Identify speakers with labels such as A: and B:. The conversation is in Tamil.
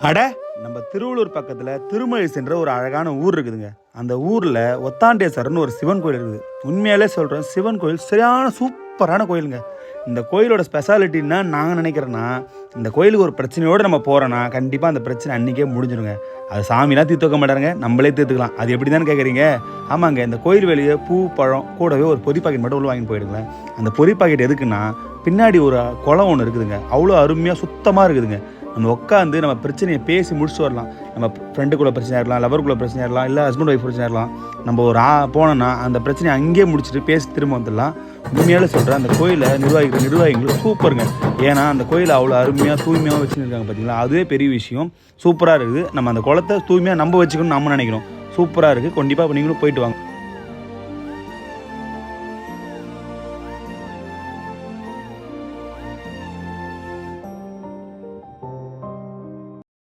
A: அட நம்ம திருவள்ளூர் பக்கத்தில் திருமழி சென்ற ஒரு அழகான ஊர் இருக்குதுங்க. அந்த ஊரில் ஒத்தாண்டேஸ்வரர்னு ஒரு சிவன் கோயில் இருக்குது. உண்மையாலே சொல்கிறேன், சிவன் கோயில் சரியான சூப்பரான கோயிலுங்க. இந்த கோயிலோட ஸ்பெஷாலிட்டின்னா நாங்கள் நினைக்கிறேன்னா, இந்த கோயிலுக்கு ஒரு பிரச்சனையோடு நம்ம போகிறோன்னா கண்டிப்பாக அந்த பிரச்சனை அன்றைக்கே முடிஞ்சிடுங்க. அது சாமிலாம் தீர்த்து வைக்க மாட்டாருங்க, நம்மளே தீர்த்துக்கலாம். அது எப்படி தானே கேட்குறீங்க? ஆமாங்க, இந்த கோயில் வெளியே பூ பழம் கூடவே ஒரு பொரி பாக்கெட் மட்டும் உள்ள வாங்கி போயிடுங்களேன். அந்த பொரி பாக்கெட் எதுக்குன்னா, பின்னாடி ஒரு குளம் ஒன்று இருக்குதுங்க. அவ்வளோ அருமையாக சுத்தமாக இருக்குதுங்க. நம்ம உட்காந்து நம்ம பிரச்சனையை பேசி முடிச்சுட்டு வரலாம். நம்ம ஃப்ரெண்டுக்குள்ளே பிரச்சனையாக இருக்கலாம், லவருக்குள்ளே பிரச்சனையாக இருக்கலாம், இல்லை ஹஸ்பண்ட் ஒய்ஃப் பிரச்சனையாக இருக்கலாம். நம்ம ஒரு போனோன்னா அந்த பிரச்சனையை அங்கேயே முடிச்சுட்டு பேசி திரும்ப வந்துடலாம். உண்மையாலே சொல்கிறேன், அந்த கோயிலை நிர்வாகிகள் சூப்பருங்க. ஏன்னா அந்த கோயிலை அவ்வளோ அருமையாக தூய்மையாக வச்சுருக்காங்க பார்த்தீங்களா, அதுவே பெரிய விஷயம். சூப்பராக இருக்குது. நம்ம அந்த குளத்தை தூய்மையாக நம்ம வச்சுக்கணும்னு நம்ம நினைக்கிறோம். சூப்பராக இருக்குது. கண்டிப்பாக நீங்களும் போயிட்டு வாங்க.